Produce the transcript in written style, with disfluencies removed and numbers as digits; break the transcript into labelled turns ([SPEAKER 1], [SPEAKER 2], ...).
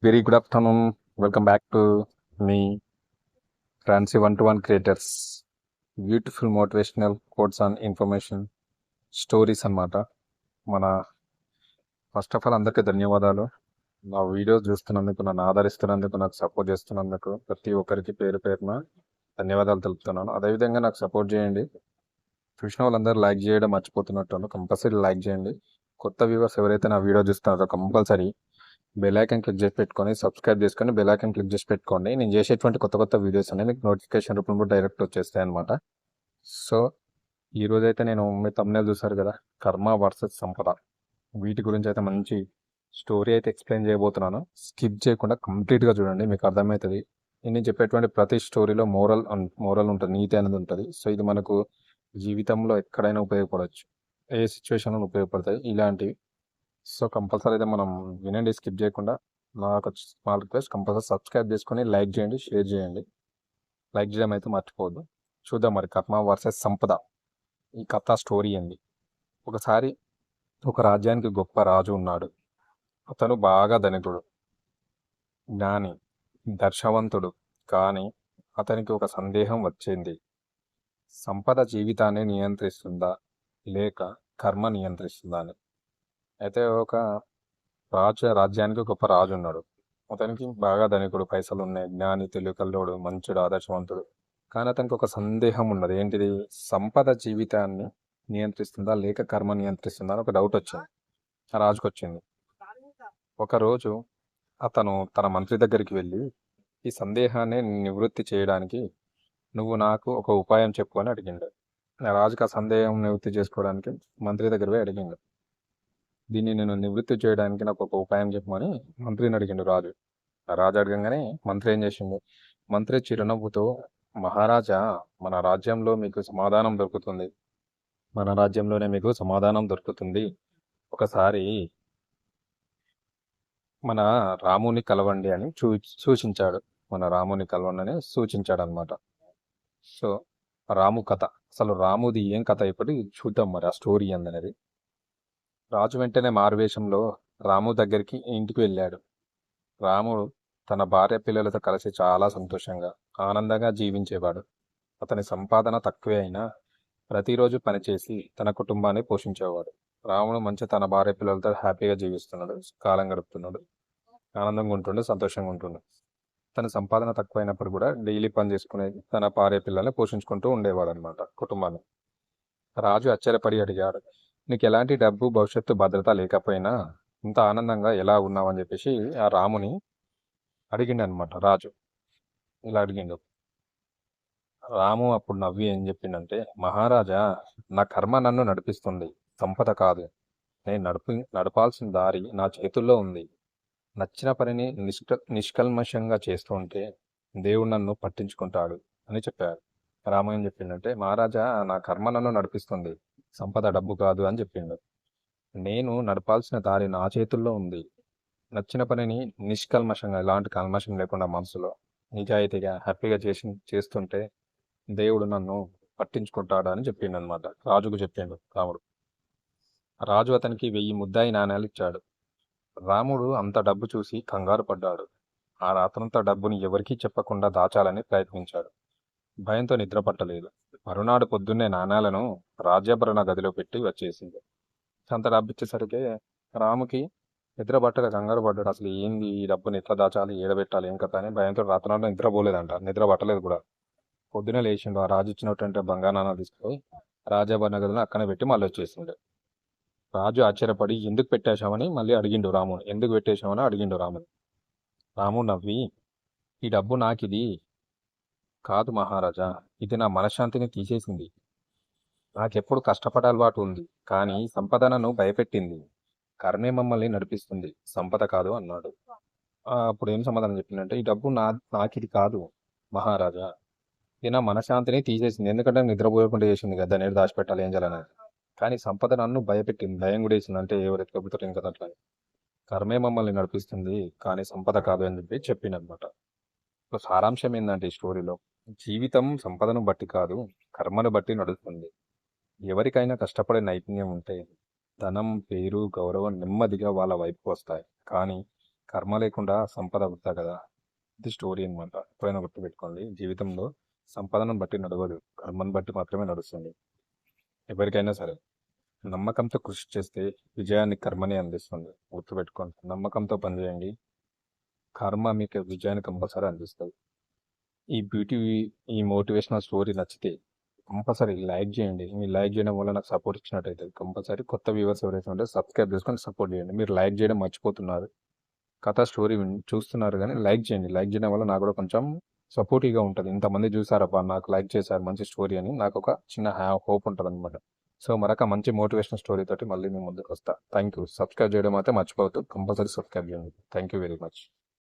[SPEAKER 1] Very good afternoon. Welcome back to me, Francie One to One Creators. Beautiful motivational quotes and information stories అన్నమాట. మన first of all అందరికీ ధన్యవాదాలు. నా videos చూస్తున్నందుకు, నన్ను ఆదరిస్తున్నందుకు, నాకు support చేస్తున్నందుకు ప్రతి ఒక్కరికి పేరు పేరున ధన్యవాదాలు తెలుపుతున్నాను. అదేవిధంగా నాకు సపోర్ట్ చేయండి. చూసిన వాళ్ళందరూ లైక్ చేయడం మర్చిపోతున్నట్టు కంపల్సరీ లైక్ చేయండి. కొత్త వ్యూవర్స్ ఎవరైతే నా వీడియో చూస్తున్నారో కంపల్సరీ బెల్ ఐకాన్ క్లిక్ చేసి పెట్టుకొని సబ్స్క్రైబ్ చేసుకొని బెల్ ఐకాన్ క్లిక్ చేసి పెట్టుకోండి. నేను చేసేటువంటి కొత్త వీడియోస్ అనేవి మీకు నోటిఫికేషన్ రూపంలో డైరెక్ట్ వచ్చేస్తాయి అనమాట. సో ఈరోజైతే నేను మీ thumbnail చూసారు కదా, కర్మ వర్సెస్ సంపద, వీటి గురించి అయితే మంచి స్టోరీ అయితే ఎక్స్ప్లెయిన్ చేయబోతున్నాను. స్కిప్ చేయకుండా కంప్లీట్గా చూడండి, మీకు అర్థమవుతుంది. నేను చెప్పేటువంటి ప్రతి స్టోరీలో మోరల్ ఉంటుంది, నీతి అనేది ఉంటుంది. సో ఇది మనకు జీవితంలో ఎక్కడైనా ఉపయోగపడవచ్చు, ఏ సిచ్యువేషన్లో ఉపయోగపడతాయి ఇలాంటివి. సో కంపల్సరీ అయితే మనం వినండి, స్కిప్ చేయకుండా. నాకు స్మాల్ రిక్వెస్ట్, కంపల్సరీ సబ్స్క్రైబ్ చేసుకొని లైక్ చేయండి, షేర్ చేయండి. లైక్ చేయడం అయితే మర్చిపోవద్దు. చూద్దాం మరి కర్మ వర్సెస్ సంపద ఈ కథ స్టోరీ ఏంది. ఒకసారి ఒక రాజ్యానికి గొప్ప రాజు ఉన్నాడు. అతను బాగా ధనికుడు, జ్ఞాని, దర్శవంతుడు. కానీ అతనికి ఒక సందేహం వచ్చింది. సంపద జీవితాన్ని నియంత్రిస్తుందా లేక కర్మ నియంత్రిస్తుందా అని. అయితే ఒక రాజ్యానికి గొప్ప రాజు ఉన్నాడు. అతనికి బాగా ధనికుడు, పైసలు ఉన్నాయి, జ్ఞాని, తెలివికల్లోడు, మంచుడు, ఆదర్శవంతుడు. కానీ అతనికి ఒక సందేహం ఉన్నది. ఏంటిది? సంపద జీవితాన్ని నియంత్రిస్తుందా లేక కర్మ నియంత్రిస్తుందా అని ఒక డౌట్ వచ్చింది ఆ రాజుకు వచ్చింది. ఒకరోజు అతను తన మంత్రి దగ్గరికి వెళ్ళి, ఈ సందేహాన్ని నివృత్తి చేయడానికి నువ్వు నాకు ఒక ఉపాయం చెప్పు అని అడిగిండు. ఆ రాజుకు ఆ సందేహం నివృత్తి చేసుకోవడానికి మంత్రి దగ్గర పోయి అడిగిండు. దీన్ని నేను నివృత్తి చేయడానికి నాకు ఒక ఉపాయం చెప్పమని మంత్రిని అడిగిండు రాజు. ఆ రాజు అడగంగానే మంత్రి ఏం చేసిండు? మంత్రి చిరునవ్వుతో, మహారాజా, మన రాజ్యంలో మీకు సమాధానం దొరుకుతుంది, మన రాజ్యంలోనే మీకు సమాధానం దొరుకుతుంది. ఒకసారి మన రాముని కలవండి అని సూచించాడు. మన రాముని కలవండి అని సూచించాడు అనమాట. సో రాము కథ, అసలు రాముది ఏం కథ ఇప్పుడు చూద్దాం మరి ఆ స్టోరీ ఏందనేది. రాజు వెంటనే మారువేషంలో రాము దగ్గరికి ఇంటికి వెళ్ళాడు. రాముడు తన భార్య పిల్లలతో కలిసి చాలా సంతోషంగా, ఆనందంగా జీవించేవాడు. అతని సంపాదన తక్కువే అయినా ప్రతిరోజు పనిచేసి తన కుటుంబాన్ని పోషించేవాడు. రాముడు మంచి తన భార్య పిల్లలతో హ్యాపీగా జీవిస్తున్నాడు, కాలం గడుపుతున్నాడు, ఆనందంగా ఉంటుండే, సంతోషంగా ఉంటుండే. తన సంపాదన తక్కువైనప్పుడు కూడా డైలీ పని చేసుకునేది, తన భార్య పిల్లల్ని పోషించుకుంటూ ఉండేవాడు అనమాట, కుటుంబాన్ని. రాజు ఆశ్చర్యపడి అడిగాడు, నీకు ఎలాంటి డబ్బు, భవిష్యత్తు భద్రత లేకపోయినా ఇంత ఆనందంగా ఎలా ఉన్నావని చెప్పేసి ఆ రాముని అడిగిండు అనమాట రాజు. ఇలా అడిగిండు. రాము అప్పుడు నవ్వి ఏం చెప్పిండంటే, మహారాజా, నా కర్మ నన్ను నడిపిస్తుంది, సంపద కాదు. నేను నడపాల్సిన దారి నా చేతుల్లో ఉంది. నచ్చిన పనిని నిష్కల్మషంగా చేస్తూ ఉంటే దేవుడు నన్ను పట్టించుకుంటాడు అని చెప్పాడు. రాము ఏం చెప్పిండంటే, మహారాజా, నా కర్మ నన్ను నడిపిస్తుంది, సంపద డబ్బు కాదు అని చెప్పిండు. నేను నడపాల్సిన దారి నా చేతుల్లో ఉంది. నచ్చిన పనిని నిష్కల్మషంగా, ఎలాంటి కల్మషం లేకుండా మనసులో నిజాయితీగా హ్యాపీగా చేస్తుంటే దేవుడు నన్ను పట్టించుకుంటాడు అని చెప్పిండు అనమాట. రాజుకు చెప్పిండు రాముడు. రాజు అతనికి 1000 ముద్దాయి నాణేలు ఇచ్చాడు. రాముడు అంత డబ్బు చూసి కంగారు పడ్డాడు. ఆ రాత్రంతా డబ్బుని ఎవరికీ చెప్పకుండా దాచాలని ప్రయత్నించాడు. భయంతో నిద్ర పట్టలేదు. మరునాడు పొద్దున్నే నాణేలను రాజ్యాభరణ గదిలో పెట్టి వచ్చేసింది. అంత డబ్బు ఇచ్చేసరికి రాముకి నిద్ర పట్టక కంగారు పడ్డాడు. అసలు ఏంది ఈ డబ్బుని ఎట్లా దాచాలి, ఏడబెట్టాలి, ఏం కథ అని భయంతో రాత్రి నిద్రపోలేదంట. నిద్ర పట్టలేదు కూడా. పొద్దునే లేచిండు. ఆ రాజు ఇచ్చినటువంటి బంగారు నాణాలు తీసుకుపోయి రాజాభరణ గదిలో అక్కనే పెట్టి మళ్ళీ వచ్చేసిండు. రాజు ఆశ్చర్యపడి, ఎందుకు పెట్టేశామని మళ్ళీ అడిగిండు రాముని. ఎందుకు పెట్టేశామని అడిగిండు రాముని. రాము నవ్వి, ఈ డబ్బు నాకిది కాదు మహారాజా, ఇది నా మనశ్శాంతిని తీసేసింది. నాకెప్పుడు కష్టపడే అలవాటు ఉంది, కానీ సంపదనను భయపెట్టింది. కర్మే మమ్మల్ని నడిపిస్తుంది, సంపద కాదు అన్నాడు. అప్పుడు ఏం సమాధానం చెప్పిందంటే, ఈ డబ్బు నాకిది కాదు మహారాజా, ఇది నా మనశ్శాంతిని తీసేసింది. ఎందుకంటే నిద్రపోయకుండా చేసింది కదా, దాన్ని దాచిపెట్టాలి ఏం చేయాలని. కానీ సంపద నన్ను భయపెట్టింది, భయం కూడా వేసింది. అంటే ఎవరు ఎత్తుకపోతారు ఇంకా అట్లా. కర్మే మమ్మల్ని నడిపిస్తుంది, కానీ సంపద కాదు అని చెప్పి చెప్పిందనమాట. సో సారాంశం ఏంటంటే ఈ స్టోరీలో, జీవితం సంపదను బట్టి కాదు, కర్మను బట్టి నడుస్తుంది. ఎవరికైనా కష్టపడే నైపుణ్యం ఉంటే ధనం, పేరు, గౌరవం నెమ్మదిగా వాళ్ళ వైపు వస్తాయి. కానీ కర్మ లేకుండా సంపద వృద్ధా కదా. ఇది స్టోరీ అనమాట. ఎప్పుడైనా గుర్తుపెట్టుకోండి. జీవితంలో సంపదను బట్టి నడవదు, కర్మను బట్టి మాత్రమే నడుస్తుంది. ఎవరికైనా సరే నమ్మకంతో కృషి చేస్తే విజయాన్ని కర్మనే అందిస్తుంది. గుర్తుపెట్టుకోండి. నమ్మకంతో పనిచేయండి, కర్మ మీకు విజయాన్ని కంపల్సరీ అందిస్తుంది. ఈ మోటివేషనల్ స్టోరీ నచ్చితే కంపల్సరీ లైక్ చేయండి. మీరు లైక్ చేయడం వల్ల నాకు సపోర్ట్ ఇచ్చినట్టయితే కంపల్సరీ కొత్త వ్యూవర్స్ ఎవరైతే ఉంటే సబ్స్క్రైబ్ చేసుకొని సపోర్ట్ చేయండి. మీరు లైక్ చేయడం మర్చిపోతున్నారు. కథ స్టోరీ చూస్తున్నారు కానీ లైక్ చేయండి. లైక్ చేయడం వల్ల నాకు కూడా కొంచెం సపోర్టివ్గా ఉంటుంది. ఇంతమంది చూసారబ్బా, నాకు లైక్ చేశారు, మంచి స్టోరీ అని నాకు ఒక చిన్న హోప్ ఉంటుంది అనమాట. సో మరొక మంచి మోటివేషనల్ స్టోరీ తోటి మళ్ళీ మేము ముందుకు వస్తా. Thank you. సబ్స్క్రైబ్ చేయడం అయితే మర్చిపోవద్దు. కంపల్సరీ సబ్స్క్రైబ్ చేయండి. Thank you very much.